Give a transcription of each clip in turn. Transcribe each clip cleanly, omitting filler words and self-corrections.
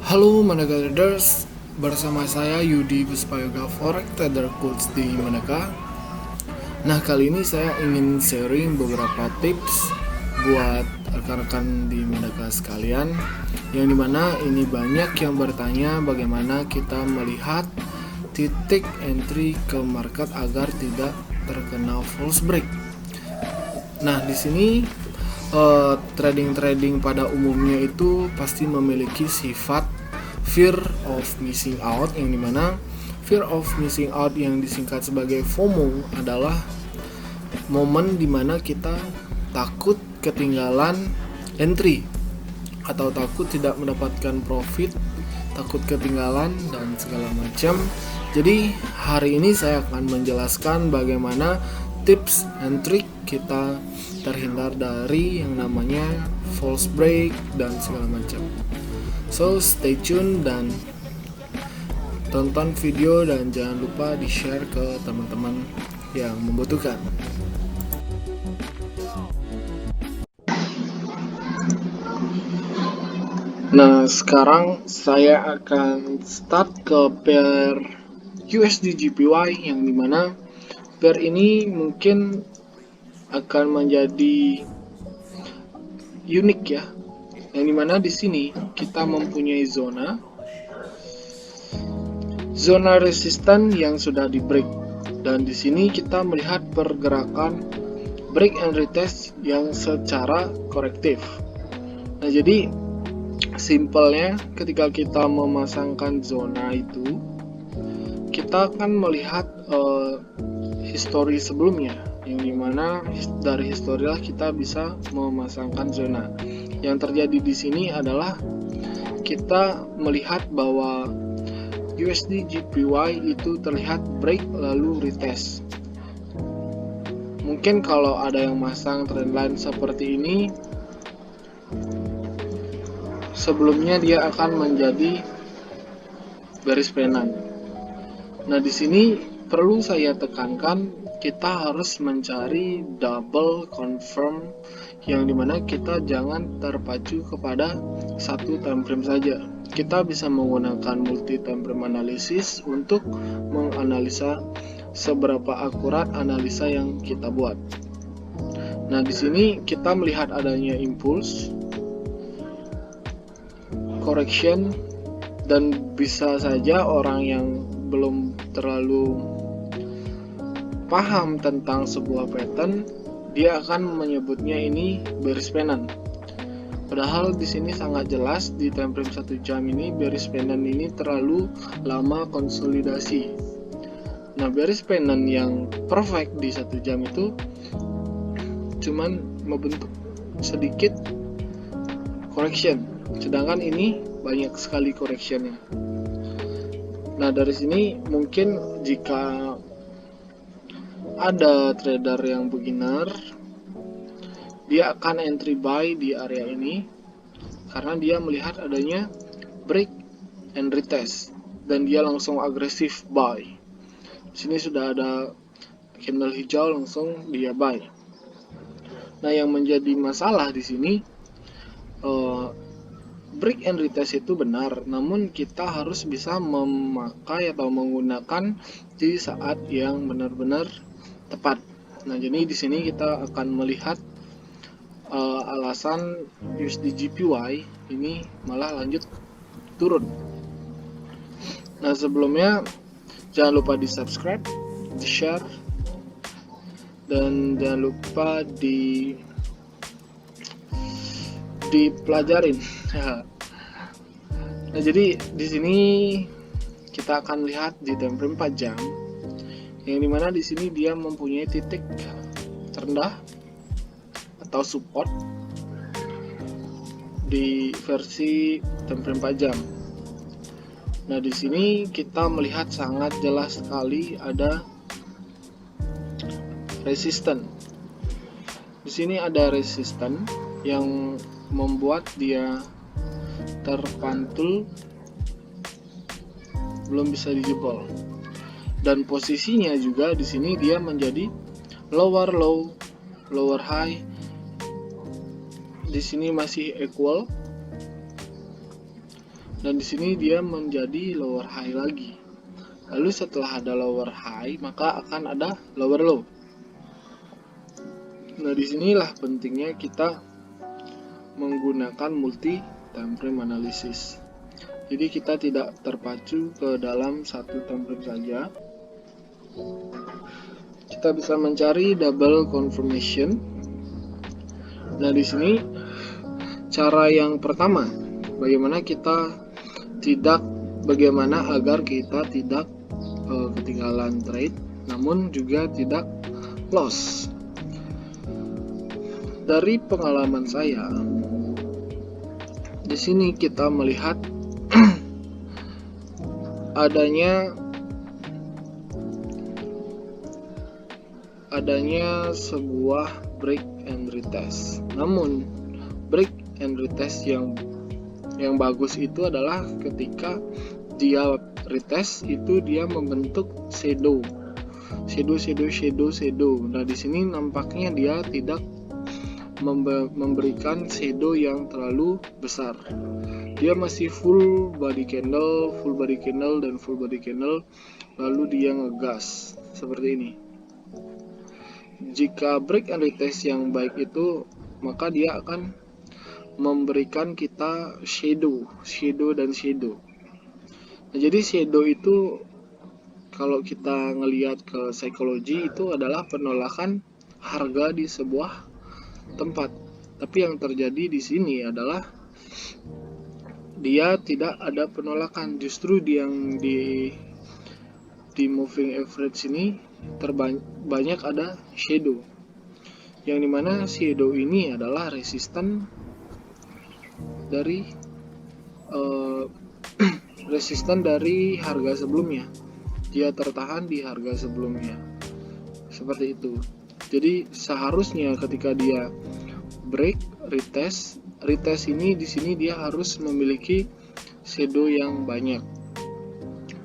Halo Manaka Traders, bersama saya Yudi Puspayoga Forex Trader Coach di Manaka. Nah, kali ini saya ingin sharing beberapa tips buat rekan-rekan di Manaka sekalian, yang dimana ini banyak yang bertanya bagaimana kita melihat titik entry ke market agar tidak terkena false break. Nah, di sini trading pada umumnya itu pasti memiliki sifat fear of missing out, yang dimana fear of missing out yang disingkat sebagai FOMO adalah momen dimana kita takut ketinggalan entry atau takut tidak mendapatkan profit, takut ketinggalan dan segala macam. Jadi hari ini saya akan menjelaskan bagaimana tips and trick kita terhindar dari yang namanya false break dan segala macam. So stay tune dan tonton video dan jangan lupa di share ke teman-teman yang membutuhkan. Nah, sekarang saya akan start ke pair USD JPY, yang dimana pair ini mungkin akan menjadi unik ya, yang dimana di sini kita mempunyai zona resisten yang sudah di break, dan di sini kita melihat pergerakan break and retest yang secara korektif. Nah, jadi simpelnya ketika kita memasangkan zona itu, kita akan melihat histori sebelumnya, yang dimana dari histori lah kita bisa memasangkan zona. Yang terjadi di sini adalah kita melihat bahwa USD JPY itu terlihat break lalu retest. Mungkin kalau ada yang masang trendline seperti ini, sebelumnya dia akan menjadi bearish pennant. Nah, di sini perlu saya tekankan, kita harus mencari double confirm, yang dimana kita jangan terpacu kepada satu time frame saja. Kita bisa menggunakan multi time frame analysis untuk menganalisa seberapa akurat analisa yang kita buat. Nah, di sini kita melihat adanya impulse, correction, dan bisa saja orang yang belum terlalu paham tentang sebuah pattern, dia akan menyebutnya ini bearish pennant. Padahal di sini sangat jelas di time frame 1 jam ini bearish pennant ini terlalu lama konsolidasi. Nah, bearish pennant yang perfect di 1 jam itu cuman membentuk sedikit correction, sedangkan ini banyak sekali correctionnya. Nah, dari sini mungkin jika ada trader yang beginner, dia akan entry buy di area ini karena dia melihat adanya break and retest dan dia langsung agresif buy. Di sini sudah ada candle hijau, langsung dia buy. Nah, yang menjadi masalah di sini break and retest itu benar, namun kita harus bisa memakai atau menggunakan di saat yang benar-benar tepat. Nah, jadi di sini kita akan melihat alasan USD JPY ini malah lanjut turun. Nah, sebelumnya jangan lupa di subscribe, di share, dan jangan lupa dipelajarin. Nah, jadi di sini kita akan lihat di time frame 4 jam, yang dimana di sini dia mempunyai titik terendah atau support di versi time frame 4 jam. Nah, di sini kita melihat sangat jelas sekali ada resisten. Di sini ada resisten yang membuat dia terpantul, belum bisa dijebol. Dan posisinya juga di sini dia menjadi lower low, lower high. Di sini masih equal. dan di sini dia menjadi lower high lagi. Lalu setelah ada lower high, maka akan ada lower low. Nah, disinilah pentingnya kita menggunakan multi time frame analysis. Jadi kita tidak terpacu ke dalam satu time frame saja. Kita bisa mencari double confirmation. Nah, di sini cara yang pertama, bagaimana agar kita tidak ketinggalan trade, namun juga tidak loss. Dari pengalaman saya, di sini kita melihat adanya sebuah break and retest. Namun break and retest yang bagus itu adalah ketika dia retest itu dia membentuk shadow. Nah, di sini nampaknya dia tidak memberikan shadow yang terlalu besar. Dia masih full body candle, lalu dia ngegas seperti ini. Jika break and retest yang baik itu, maka dia akan memberikan kita shadow. Nah, jadi shadow itu kalau kita ngelihat ke psikologi itu adalah penolakan harga di sebuah tempat. Tapi yang terjadi di sini adalah dia tidak ada penolakan, justru yang di moving average ini banyak ada shadow. Yang dimana shadow ini adalah resisten dari harga sebelumnya. Dia tertahan di harga sebelumnya. Seperti itu. Jadi seharusnya ketika dia break retest ini di sini dia harus memiliki shadow yang banyak.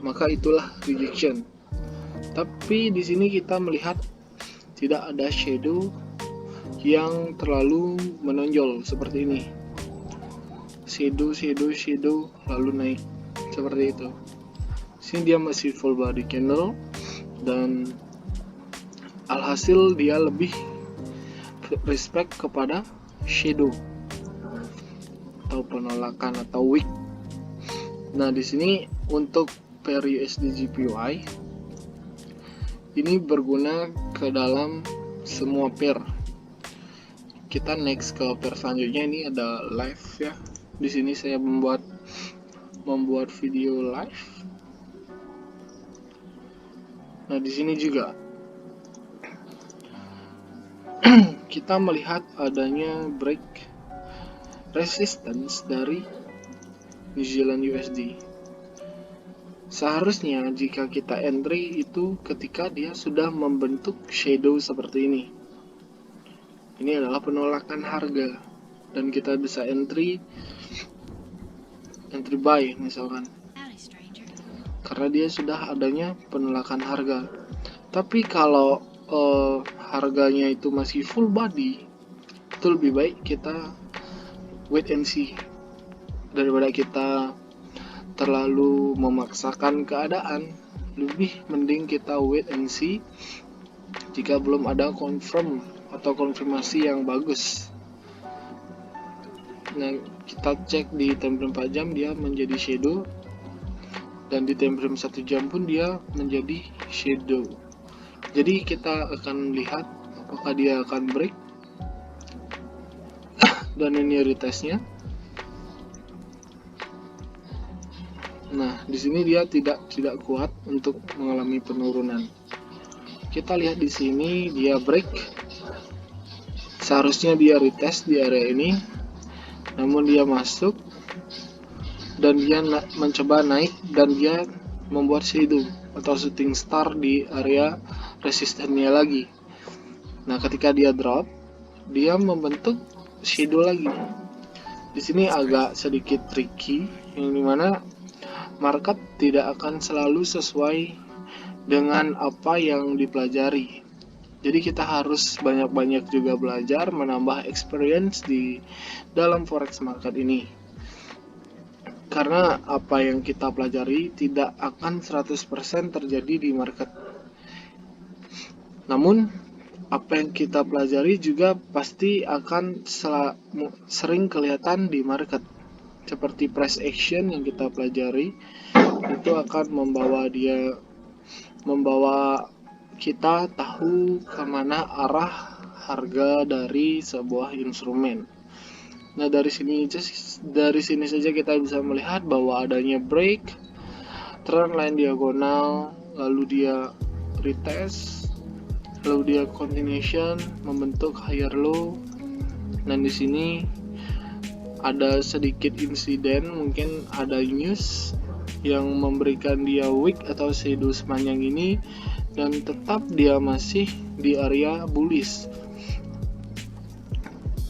Maka itulah rejection. Tapi di sini kita melihat tidak ada shadow yang terlalu menonjol seperti ini. Shadow lalu naik seperti itu. Sini dia masih full body candle dan alhasil dia lebih respect kepada shadow atau penolakan atau wick. Nah, di sini untuk pair USD JPY ini berguna ke dalam semua pair. Kita next ke pair selanjutnya. Ini ada live ya. Di sini saya membuat video live. Nah, di sini juga kita melihat adanya break resistance dari New Zealand USD. Seharusnya jika kita entry itu ketika dia sudah membentuk shadow seperti ini. Ini adalah penolakan harga dan kita bisa entry buy misalkan. Karena dia sudah adanya penolakan harga. Tapi kalau harganya itu masih full body, itu lebih baik kita wait and see daripada kita terlalu memaksakan keadaan. Lebih mending kita wait and see jika belum ada confirm atau konfirmasi yang bagus. Nah, kita cek di time frame 4 jam dia menjadi shadow, dan di time frame 1 jam pun dia menjadi shadow. Jadi kita akan lihat apakah dia akan break dan ini retestnya. Nah, di sini dia tidak kuat untuk mengalami penurunan. Kita lihat di sini dia break. Seharusnya dia retest di area ini, namun dia masuk dan dia mencoba naik dan dia membuat shadow atau shooting star di area resistennya lagi. Nah, ketika dia drop, dia membentuk shadow lagi. Di sini agak sedikit tricky, yang dimana market tidak akan selalu sesuai dengan apa yang dipelajari. Jadi kita harus banyak-banyak juga belajar, menambah experience di dalam forex market ini. karena apa yang kita pelajari tidak akan 100% terjadi di market. Namun apa yang kita pelajari juga pasti akan sering kelihatan di market. Seperti price action yang kita pelajari itu akan membawa kita tahu kemana arah harga dari sebuah instrumen. Nah, dari sini saja kita bisa melihat bahwa adanya break, trend line diagonal, lalu dia retest, lalu dia continuation membentuk higher low. Dan di sini ada sedikit insiden, mungkin ada news yang memberikan dia wick atau shadow sepanjang ini, dan tetap dia masih di area bullish.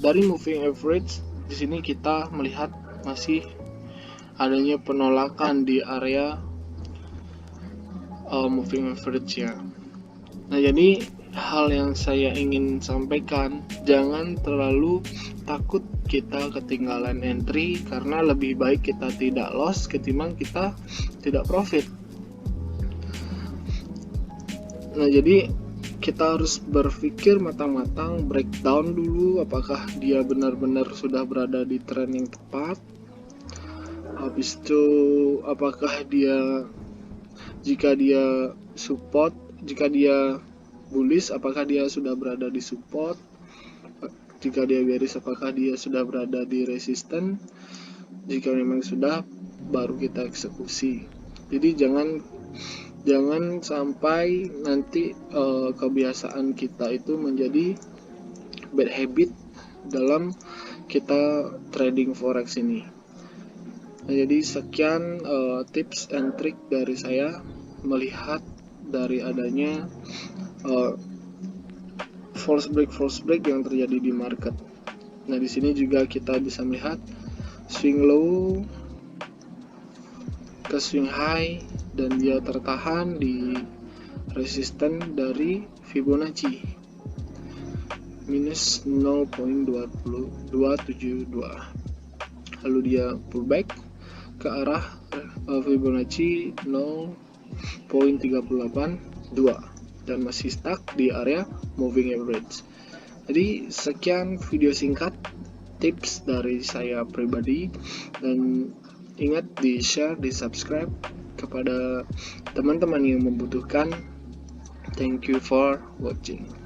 Dari moving average di sini kita melihat masih adanya penolakan di area moving average ya. Nah, jadi hal yang saya ingin sampaikan, jangan terlalu takut kita ketinggalan entry, karena lebih baik kita tidak loss ketimbang kita tidak profit. Nah, jadi kita harus berpikir matang-matang, breakdown dulu apakah dia benar-benar sudah berada di tren yang tepat. Habis itu apakah jika dia bullish, apakah dia sudah berada di support, jika dia bearish apakah dia sudah berada di resisten. Jika memang sudah, baru kita eksekusi. Jadi jangan sampai nanti kebiasaan kita itu menjadi bad habit dalam kita trading forex ini. Nah, jadi sekian tips and trick dari saya melihat dari adanya false break yang terjadi di market. Nah, di sini juga kita bisa melihat swing low ke swing high, dan dia tertahan di resisten dari Fibonacci minus 0.272. Lalu dia pullback ke arah Fibonacci 0.382 dan masih stuck di area moving average. Jadi sekian video singkat tips dari saya pribadi, dan ingat di share, di subscribe kepada teman-teman yang membutuhkan. Thank you for watching.